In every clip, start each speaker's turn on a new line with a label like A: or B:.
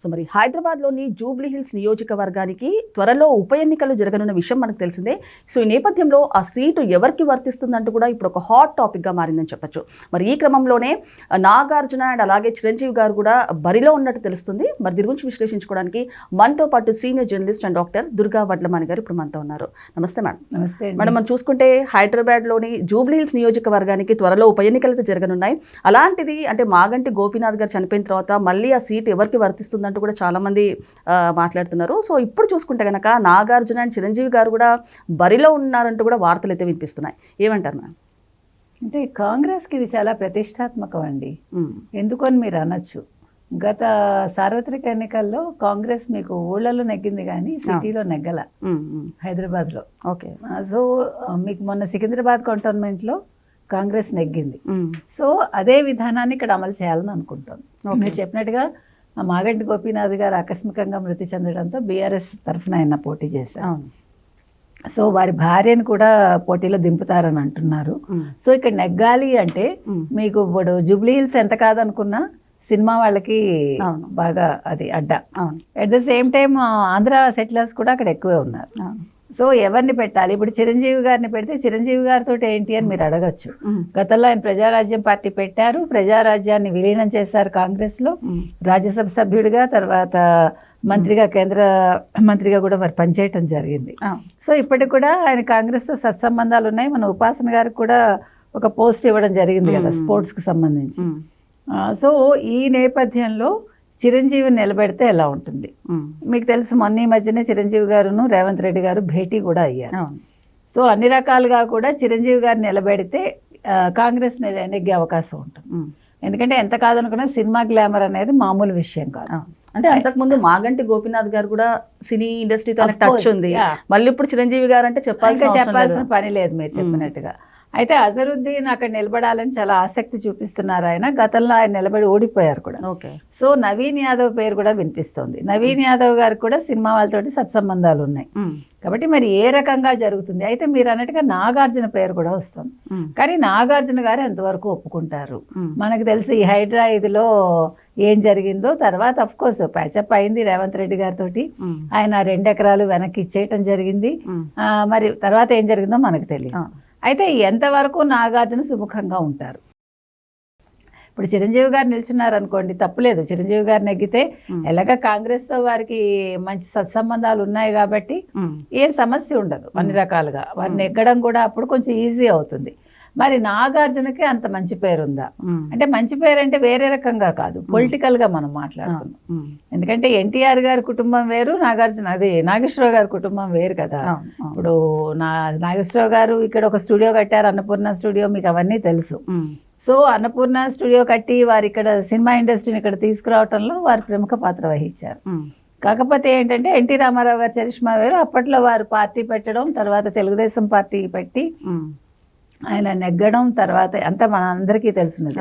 A: So మరి హైదరాబాద్లోని Jubilee hills నియోజకవర్గానికి త్వరలో ఉప ఎన్నికలు జరగనున్న విషయం మనకు తెలిసిందే. సో ఈ నేపథ్యంలో ఆ సీటు ఎవరికి వర్తిస్తుందంటూ కూడా ఇప్పుడు ఒక హాట్ టాపిక్గా మారిందని చెప్పొచ్చు. మరి ఈ క్రమంలోనే నాగార్జున అండ్ అలాగే చిరంజీవి గారు కూడా బరిలో ఉన్నట్టు తెలుస్తుంది. మరి దీని గురించి విశ్లేషించుకోవడానికి మనతో పాటు senior journalist and doctor Durga Vadlamani గారు ఇప్పుడు మనతో ఉన్నారు. నమస్తే మేడం.
B: నమస్తే
A: మేడం, మనం చూసుకుంటే హైదరాబాద్లోని జూబ్లీ హిల్స్ నియోజకవర్గానికి త్వరలో ఉప ఎన్నికలు జరగనున్నాయి. అలాంటిది అంటే మాగంటి గోపీనాథ్ గారు చనిపోయిన తర్వాత మళ్ళీ ఆ సీట్ ఎవరికి వర్తిస్తుంది అంటూ కూడా చాలా మంది మాట్లాడుతున్నారు. సో ఇప్పుడు చూసుకుంటే కనుక నాగార్జున అండ్ చిరంజీవి గారు కూడా బరిలో ఉన్నారంటూ కూడా వార్తలు అయితే వినిపిస్తున్నాయి. ఏమంటారు మ్యామ్?
B: అంటే కాంగ్రెస్కి ఇది చాలా ప్రతిష్టాత్మకం అండి. ఎందుకని మీరు అనొచ్చు, గత సార్వత్రిక ఎన్నికల్లో కాంగ్రెస్ మీకు ఊళ్ళలో నెగ్గింది కానీ సిటీలో నెగ్గల, హైదరాబాద్లో.
A: ఓకే.
B: సో మీకు మొన్న సికింద్రాబాద్ కంటోన్మెంట్లో కాంగ్రెస్ నెగ్గింది. సో అదే విధానాన్ని ఇక్కడ అమలు చేయాలని అనుకుంటాం. మీరు చెప్పినట్టుగా మాగంటి గోపీనాథ్ గారు ఆకస్మికంగా మృతి చెందడంతో బీఆర్ఎస్ తరఫున ఆయన పోటీ చేశారు. సో వారి భార్యను కూడా పోటీలో దింపుతారని అంటున్నారు. సో ఇక్కడ నెగ్గాలి అంటే మీకు ఇప్పుడు జూబ్లీ హిల్స్ ఎంత కాదనుకున్నా సినిమా వాళ్ళకి బాగా అది అడ్డా. At the same time Andhra settlers కూడా అక్కడ ఎక్కువే ఉన్నారు. సో ఎవరిని పెట్టాలి? ఇప్పుడు చిరంజీవి గారిని పెడితే చిరంజీవి గారితో ఏంటి అని మీరు అడగచ్చు. గతంలో ఆయన ప్రజారాజ్యం పార్టీ పెట్టారు, ప్రజారాజ్యాన్ని విలీనం చేశారు కాంగ్రెస్లో, రాజ్యసభ సభ్యుడిగా, తర్వాత మంత్రిగా, కేంద్ర మంత్రిగా కూడా మరి పనిచేయటం జరిగింది. సో ఇప్పటికి కూడా ఆయన కాంగ్రెస్తో సత్సంబంధాలు ఉన్నాయి. మన ఉపాసన గారికి కూడా ఒక పోస్ట్ ఇవ్వడం జరిగింది కదా స్పోర్ట్స్కి సంబంధించి. సో ఈ నేపథ్యంలో చిరంజీవిని నిలబెడితే ఎలా ఉంటుంది? మీకు తెలుసు, మొన్న ఈ మధ్యనే చిరంజీవి గారును రేవంత్ రెడ్డి గారు భేటీ కూడా అయ్యారు. సో అన్ని రకాలుగా కూడా చిరంజీవి గారు నిలబెడితే కాంగ్రెస్ నెగ్గే అవకాశం ఉంటుంది. ఎందుకంటే ఎంత కాదనుకున్నా సినిమా గ్లామర్ అనేది మామూలు విషయం కాదు.
A: అంటే అంతకుముందు మాగంటి గోపీనాథ్ గారు కూడా సినీ ఇండస్ట్రీతో టచ్ ఉంది. మళ్ళీ ఇప్పుడు చిరంజీవి గారు అంటే చెప్పాల్సిన
B: పని లేదు మీరు చెప్పినట్టుగా. అయితే అజరుద్దీన్ అక్కడ నిలబడాలని చాలా ఆసక్తి చూపిస్తున్నారు. ఆయన గతంలో ఆయన నిలబడి ఓడిపోయారు కూడా. సో నవీన్ యాదవ్ పేరు కూడా వినిపిస్తోంది. నవీన్ యాదవ్ గారికి కూడా సినిమా వాళ్ళతోటి సత్సంబంధాలు ఉన్నాయి. కాబట్టి మరి ఏ రకంగా జరుగుతుంది? అయితే మీరు అన్నట్టుగా నాగార్జున పేరు కూడా వస్తుంది. కానీ నాగార్జున గారు ఎంతవరకు ఒప్పుకుంటారు? మనకు తెలిసి ఈ హైడ్రా ఇదిలో ఏం జరిగిందో తర్వాత అఫ్ కోర్స్ ప్యాచప్ అయింది రేవంత్ రెడ్డి గారితో. ఆయన 2 ఎకరాలు వెనక్కి ఇచ్చేయటం జరిగింది. మరి తర్వాత ఏం జరిగిందో మనకు తెలియదు. అయితే ఎంతవరకు నాగార్జున సుముఖంగా ఉంటారు? ఇప్పుడు చిరంజీవి గారు నిల్చున్నారు అనుకోండి, తప్పులేదు. చిరంజీవి గారు నెగ్గితే ఎలాగ కాంగ్రెస్తో వారికి మంచి సత్సంబంధాలు ఉన్నాయి కాబట్టి ఏం సమస్య ఉండదు. అన్ని రకాలుగా వారు నెగ్గడం కూడా అప్పుడు కొంచెం ఈజీ అవుతుంది. మరి నాగార్జునకి అంత మంచి పేరు ఉందా అంటే, మంచి పేరు అంటే వేరే రకంగా కాదు, పొలిటికల్గా మనం మాట్లాడుతున్నాం. ఎందుకంటే ఎన్టీఆర్ గారి కుటుంబం వేరు, నాగేశ్వరరావు గారి కుటుంబం వేరు కదా. ఇప్పుడు నాగేశ్వరరావు గారు ఇక్కడ ఒక స్టూడియో కట్టారు, అన్నపూర్ణ స్టూడియో, మీకు అవన్నీ తెలుసు. సో అన్నపూర్ణ స్టూడియో కట్టి వారు ఇక్కడ సినిమా ఇండస్ట్రీని ఇక్కడ తీసుకురావటంలో వారు ప్రముఖ పాత్ర వహించారు. కాకపోతే ఏంటంటే ఎన్టీ రామారావు గారి చరిష్మా వేరు. అప్పట్లో వారు పార్టీ పెట్టడం, తర్వాత తెలుగుదేశం పార్టీ పెట్టి ఆయన నెగ్గడం, తర్వాత అంతా మన అందరికీ తెలిసినది.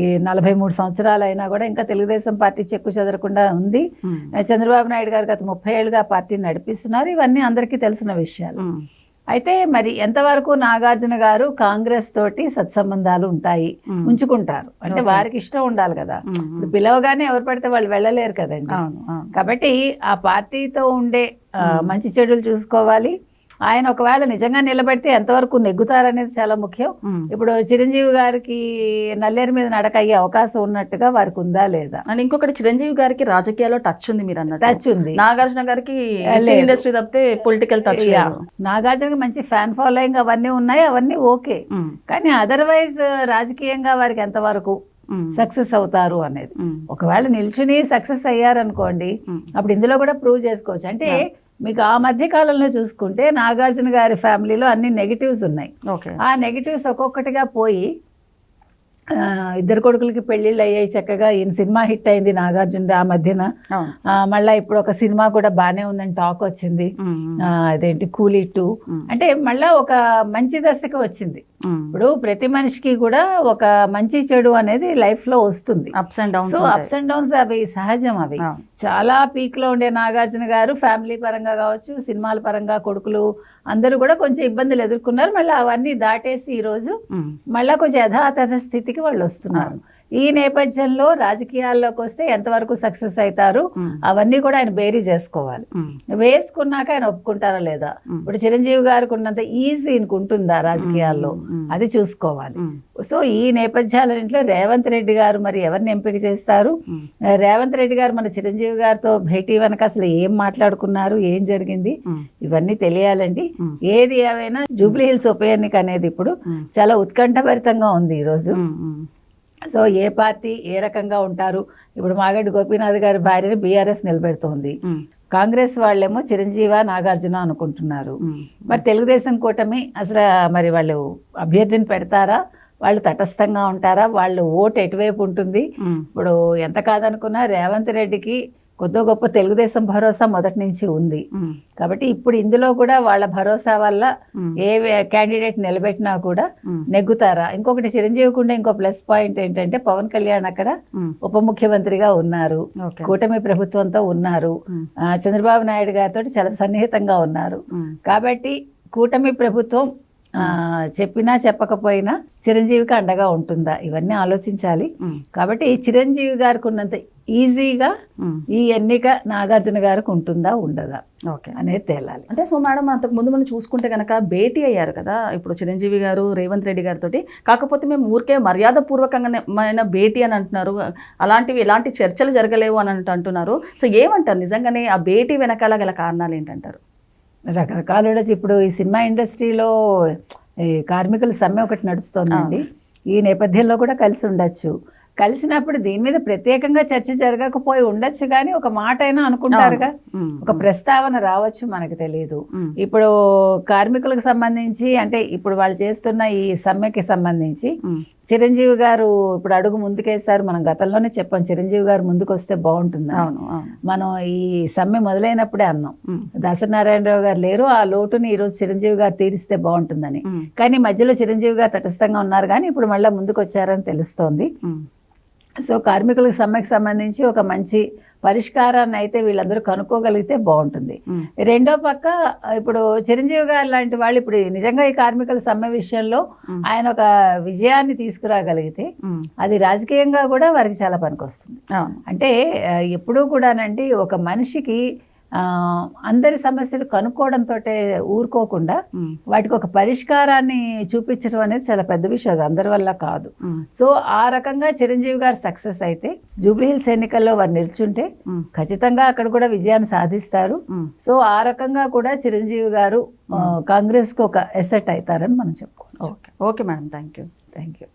B: ఈ 43 సంవత్సరాలు అయినా కూడా ఇంకా తెలుగుదేశం పార్టీ చెక్కు చెదరకుండా ఉంది. చంద్రబాబు నాయుడు గారు గత 30 ఏళ్ళుగా పార్టీని నడిపిస్తున్నారు. ఇవన్నీ అందరికీ తెలిసిన విషయాలు. అయితే మరి ఎంతవరకు నాగార్జున గారు కాంగ్రెస్ తోటి సత్సంబంధాలు ఉంటాయి, ఉంచుకుంటారు అంటే వారికి ఇష్టం ఉండాలి కదా. ఇప్పుడు పిలవగానే ఎవరు పడితే వాళ్ళు వెళ్ళలేరు కదండి. కాబట్టి ఆ పార్టీతో ఉండే మంచి చెడులు చూసుకోవాలి. ఆయన ఒకవేళ నిజంగా నిలబెడితే ఎంతవరకు నెగ్గుతారనేది చాలా ముఖ్యం. ఇప్పుడు చిరంజీవి గారికి నల్లేరు మీద నడక అయ్యే అవకాశం ఉన్నట్టుగా వారికి ఉందా లేదా
A: అని. ఇంకొకటి, చిరంజీవి గారికి రాజకీయాల్లో టచ్ ఉంది మీరు అన్నట్టు.
B: టచ్ ఉంది.
A: నాగార్జున గారికి ఇండస్ట్రీ తప్పితే పొలిటికల్ టచ్.
B: నాగార్జునకి మంచి ఫ్యాన్ ఫాలోయింగ్ అవన్నీ ఉన్నాయి, అవన్నీ ఓకే. కానీ అదర్వైజ్ రాజకీయంగా వారికి ఎంతవరకు సక్సెస్ అవుతారు అనేది. ఒకవేళ నిల్చుని సక్సెస్ అయ్యారనుకోండి, అప్పుడు ఇందులో కూడా ప్రూవ్ చేసుకోవచ్చు. అంటే మీకు ఆ మధ్య కాలంలో చూసుకుంటే నాగార్జున గారి ఫ్యామిలీలో అన్ని నెగిటివ్స్ ఉన్నాయి. ఆ నెగిటివ్స్ ఒక్కొక్కటిగా పోయి 2 కొడుకులకి పెళ్లిళ్ళు అయ్యాయి చక్కగా. ఈయన సినిమా హిట్ అయింది నాగార్జున ఆ మధ్యన. మళ్ళీ ఇప్పుడు ఒక సినిమా కూడా బాగానే ఉందని టాక్ వచ్చింది, అదేంటి కూలీ 2. అంటే మళ్ళీ ఒక మంచి దశకు వచ్చింది. ఇప్పుడు ప్రతి మనిషికి కూడా ఒక మంచి చెడు అనేది లైఫ్ లో వస్తుంది.
A: Ups and downs.
B: So ups and downs అవి సహజం. అవి చాలా పీక్ లో ఉండే నాగార్జున గారు ఫ్యామిలీ పరంగా కావచ్చు, సినిమాల పరంగా కొడుకులు అందరూ కూడా కొంచెం ఇబ్బందులు ఎదుర్కొన్నారు. మళ్ళీ అవన్నీ దాటేసి ఈరోజు మళ్ళీ కొంచెం యథాతథ స్థితికి వాళ్ళు వస్తున్నారు. ఈ నేపథ్యంలో రాజకీయాల్లోకి వస్తే ఎంతవరకు సక్సెస్ అవుతారు అవన్నీ కూడా ఆయన బేరీ చేసుకోవాలి. వేసుకున్నాక ఆయన ఒప్పుకుంటారా లేదా, ఇప్పుడు చిరంజీవి గారికి ఉన్నంత ఈజీ ఉంటుందా రాజకీయాల్లో, అది చూసుకోవాలి. సో ఈ నేపథ్యాలన్నింటిలో రేవంత్ రెడ్డి గారు మరి ఎవరిని ఎంపిక చేస్తారు, రేవంత్ రెడ్డి గారు మన చిరంజీవి గారితో భేటీ వెనక అసలు ఏం మాట్లాడుకున్నారు, ఏం జరిగింది, ఇవన్నీ తెలియాలండి. ఏది ఏమైనా జూబ్లీ హిల్స్ ఉప ఎన్నిక అనేది ఇప్పుడు చాలా ఉత్కంఠభరితంగా ఉంది ఈరోజు. సో ఏ పార్టీ ఏ రకంగా ఉంటారు, ఇప్పుడు మాగంటి గోపీనాథ్ గారి భార్యని బీఆర్ఎస్ నిలబెడుతోంది, కాంగ్రెస్ వాళ్ళేమో చిరంజీవ నాగార్జున అనుకుంటున్నారు. మరి తెలుగుదేశం కూటమి అసలు మరి వాళ్ళు అభ్యర్థిని పెడతారా, వాళ్ళు తటస్థంగా ఉంటారా, వాళ్ళు ఓటు ఎటువైపు ఉంటుంది? ఇప్పుడు ఎంత కాదనుకున్నా రేవంత్ రెడ్డికి కొద్ది గొప్ప తెలుగుదేశం భరోసా మొదటి నుంచి ఉంది కాబట్టి ఇప్పుడు ఇందులో కూడా వాళ్ళ భరోసా వల్ల ఏ క్యాండిడేట్ నిలబెట్టినా కూడా నెగ్గుతారా. ఇంకొకటి చిరంజీవికి ఉండే ఇంకో ప్లస్ పాయింట్ ఏంటంటే పవన్ కళ్యాణ్ అక్కడ ఉప ముఖ్యమంత్రిగా ఉన్నారు, కూటమి ప్రభుత్వంతో ఉన్నారు, చంద్రబాబు నాయుడు గారితో చాలా సన్నిహితంగా ఉన్నారు. కాబట్టి కూటమి ప్రభుత్వం చెప్పినా చెప్పకపోయినా చిరంజీవికి అండగా ఉంటుందా, ఇవన్నీ ఆలోచించాలి. కాబట్టి చిరంజీవి గారికి ఉన్నంత ఈజీగా ఈ ఎన్నిక నాగార్జున గారికి ఉంటుందా ఉండదా అనేది తేలాలి.
A: అంటే సో మేడం అంతకు ముందు మనం చూసుకుంటే కనుక భేటీ అయ్యారు కదా ఇప్పుడు చిరంజీవి గారు రేవంత్ రెడ్డి గారితో, కాకపోతే మేము ఊరికే మర్యాదపూర్వకంగా భేటీ అని అంటున్నారు, అలాంటివి ఎలాంటి చర్చలు జరగలేవు అని అంటున్నారు. సో ఏమంటారు నిజంగానే ఆ భేటీ వెనకాల గల కారణాలు ఏంటంటారు?
B: రకరకాలు ఇప్పుడు ఈ సినిమా ఇండస్ట్రీలో ఈ కార్మికుల సమ్మె ఒకటి నడుస్తోందండి. ఈ నేపథ్యంలో కూడా కలిసి ఉండొచ్చు. కలిసినప్పుడు దీని మీద ప్రత్యేకంగా చర్చ జరగకపోయి ఉండొచ్చు కానీ ఒక మాట అయినా అనుకుంటారుగా, ఒక ప్రస్తావన రావచ్చు, మనకు తెలియదు. ఇప్పుడు కార్మికులకు సంబంధించి అంటే ఇప్పుడు వాళ్ళు చేస్తున్న ఈ సమ్మెకి సంబంధించి చిరంజీవి గారు ఇప్పుడు అడుగు ముందుకేసారు. మనం గతంలోనే చెప్పాం చిరంజీవి గారు ముందుకు వస్తే బాగుంటుంది. మనం ఈ సమ్మె మొదలైనప్పుడే అన్నాం దాసనారాయణరావు గారు లేరు, ఆ లోటుని ఈరోజు చిరంజీవి గారు తీరిస్తే బాగుంటుందని. కానీ మధ్యలో చిరంజీవి గారు తటస్థంగా ఉన్నారు కానీ ఇప్పుడు మళ్ళీ ముందుకు వచ్చారని తెలుస్తోంది. సో కార్మికులకు సమ్మెకి సంబంధించి ఒక మంచి పరిష్కారాన్ని అయితే వీళ్ళందరూ కనుక్కోగలిగితే బాగుంటుంది. రెండో పక్క ఇప్పుడు చిరంజీవి గారు లాంటి వాళ్ళు ఇప్పుడు నిజంగా ఈ కార్మికుల సమ్మె విషయంలో ఆయన ఒక విజయాన్ని తీసుకురాగలిగితే అది రాజకీయంగా కూడా వారికి చాలా పనికొస్తుంది. అంటే ఎప్పుడూ కూడానండి ఒక మనిషికి అందరి సమస్యలు కనుక్కోవడంతో ఊరుకోకుండా వాటికి ఒక పరిష్కారాన్ని చూపించడం అనేది చాలా పెద్ద విషయం, అది అందరి వల్ల కాదు. సో ఆ రకంగా చిరంజీవి గారు సక్సెస్ అయితే జూబ్లీ హిల్స్ ఎన్నికల్లో వారు నిల్చుంటే ఖచ్చితంగా అక్కడ కూడా విజయాన్ని సాధిస్తారు. సో ఆ రకంగా కూడా చిరంజీవి గారు కాంగ్రెస్కి ఒక ఎసెట్ అవుతారని మనం చెప్పుకోవచ్చు.
A: Okay madam, thank you.